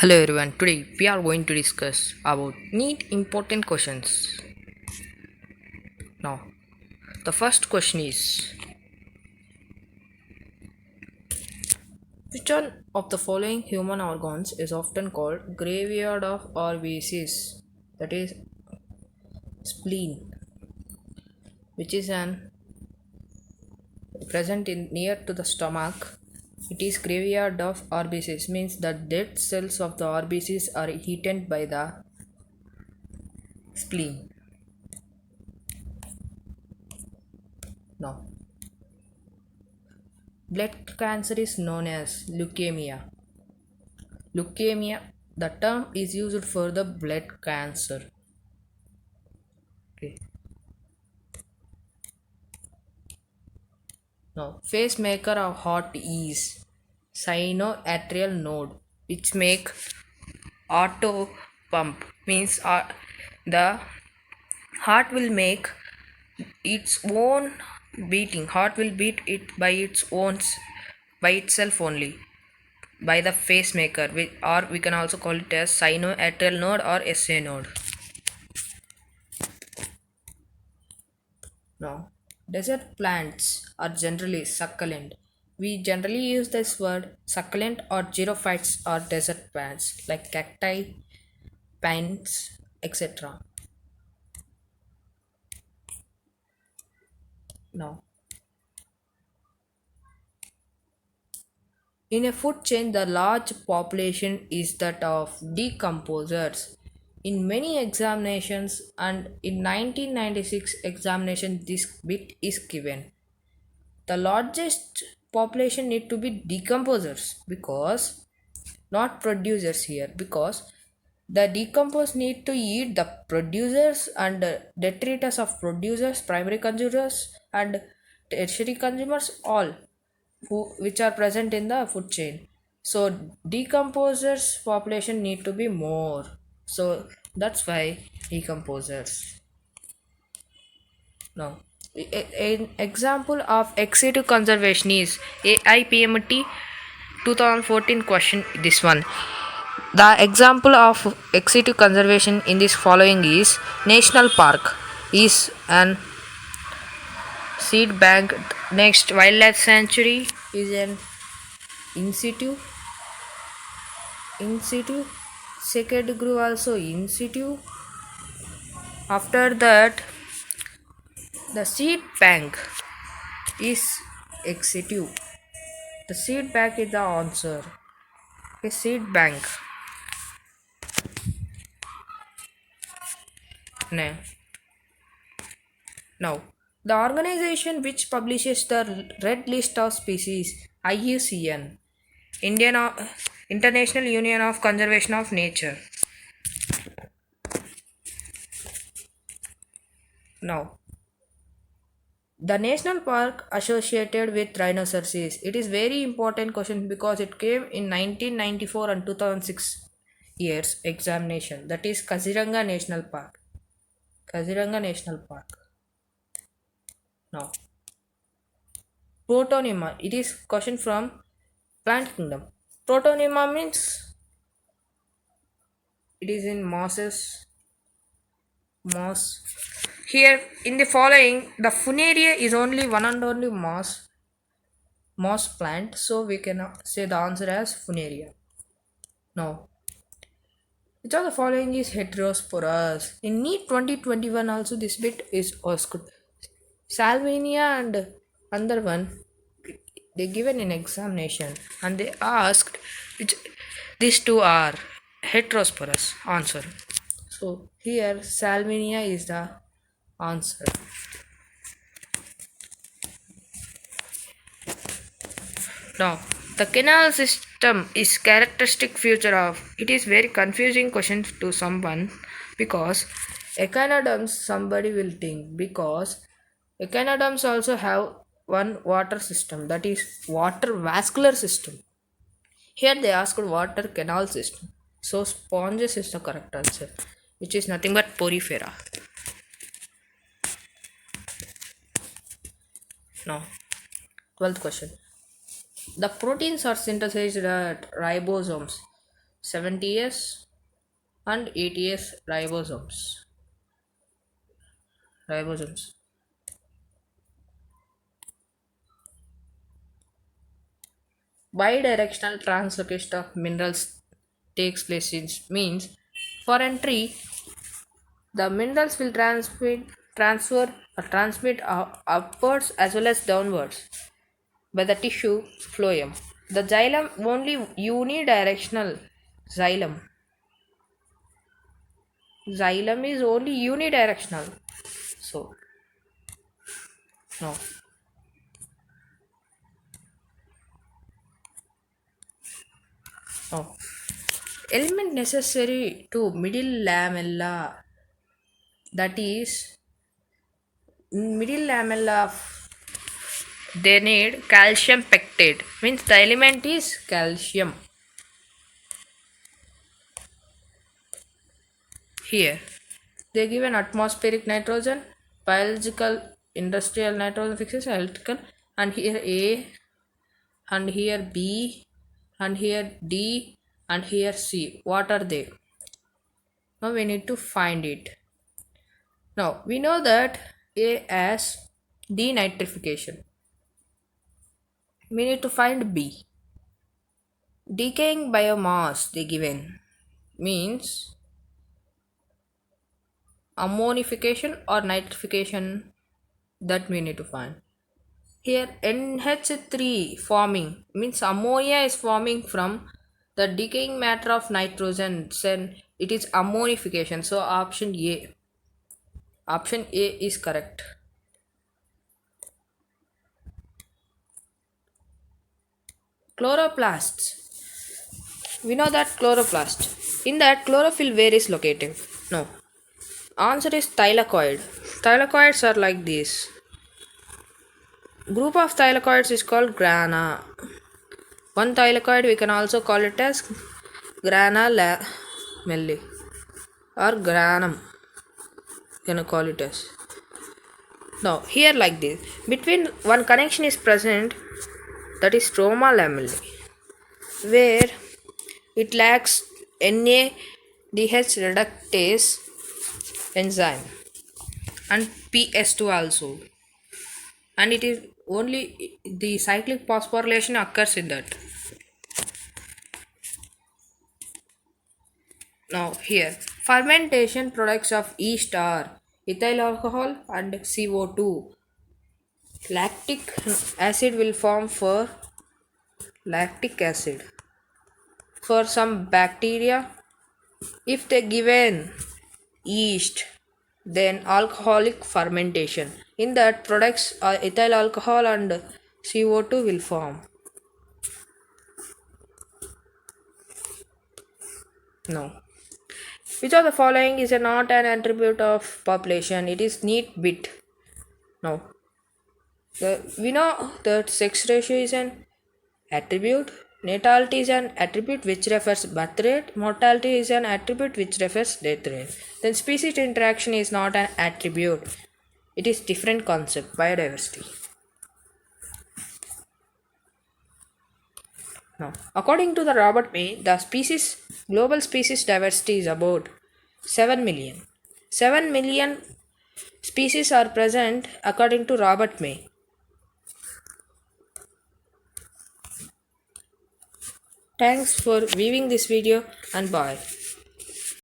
Hello everyone, today we are going to discuss about neat important questions. Now, the first question is which one of the following human organs is often called graveyard of RBCs? That is spleen, which is an present in near to the stomach. It is graveyard of RBCs means the dead cells of the RBCs are eaten by the spleen. Now, blood cancer is known as leukemia. Leukemia, the term is used for the blood cancer. Okay. Now, pacemaker of heart is sinoatrial node, which make auto pump means the heart will make its own beating. Heart will beat it by its own by itself only by the pacemaker, or we can also call it as sinoatrial node or SA node. No. Desert plants are generally succulent. We generally use this word succulent or xerophytes or desert plants like cacti, pines, etc. Now, in a food chain, the large population is that of decomposers. In many examinations and in 1996 examination, this bit is given. The largest population need to be decomposers because not producers here, because the decomposed need to eat the producers and detritus of producers, primary consumers and tertiary consumers, all who which are present in the food chain. So decomposers population need to be more, so that's why decomposers. No. An example of ex-situ conservation is AIPMT 2014 question. This one. The example of ex-situ conservation in this following is national park is an seed bank. Next, wildlife sanctuary is an in situ. In situ. Sacred grove also in situ. After that, the seed bank is ex situ. The seed bank is the answer. A seed bank. No. Now, the organization which publishes the Red List of Species, IUCN, International Union of Conservation of Nature. Now, the national park associated with rhinoceroses. It is very important question because it came in 1994 and 2006 years examination. That is Kaziranga National Park. Kaziranga National Park. Now, Protonyma. It is question from plant kingdom. Protonyma means it is in mosses. Moss. Here in the following, the Funaria is only one and only moss plant, so we can say the answer as Funaria. Now, which of the following is heterosporous? In NEET 2021 also this bit is asked. Salvinia and another one they given in examination and they asked which these two are heterosporous. Answer. So here Salvinia is the answer. Now, the canal system is characteristic feature of. It is very confusing question to someone because echinoderms somebody will think because echinoderms also have one water system, that is water vascular system. Here they asked water canal system. So sponges is the correct answer, which is nothing but porifera. Now, 12th question. The proteins are synthesized at ribosomes. 70S and 80S ribosomes. Bidirectional translocation of minerals takes place in means for entry the minerals will transfer or transmit upwards as well as downwards by the tissue phloem. The xylem only unidirectional xylem. Xylem is only unidirectional. So no. No. Element necessary to middle lamella, that is middle lamella they need calcium pectate, means the element is calcium. Here they give an atmospheric nitrogen, biological industrial nitrogen fixes electrical, and here A, and here B, and here D, and here C. What are they? Now we need to find it. Now we know that A as denitrification. We need to find B. Decaying biomass they given means ammonification or nitrification, that we need to find. Here NH3 forming means ammonia is forming from the decaying matter of nitrogen, then it is ammonification. So option A. Option A is correct. Chloroplasts. We know that chloroplast. In that chlorophyll where is located? No. Answer is thylakoid. Thylakoids are like this. Group of thylakoids is called grana. One thylakoid we can also call it as grana lamellae or granum. You can call it as. Now here like this. Between one connection is present, that is stroma lamellae, where it lacks NADH reductase enzyme and PS2 also, and it is only the cyclic phosphorylation occurs in that. Now here fermentation products of yeast are ethyl alcohol and CO2. Lactic acid will form for lactic acid for some bacteria. If they given yeast, then alcoholic fermentation. In that products ethyl alcohol and CO2 will form. No. Which of the following is not an attribute of population? It is neat bit. No. We know that sex ratio is an attribute. Natality is an attribute which refers birth rate. Mortality is an attribute which refers death rate. Then species interaction is not an attribute. It is different concept, biodiversity. Now, according to the Robert May, the global species diversity is about 7 million. 7 million species are present according to Robert May. Thanks for viewing this video and bye.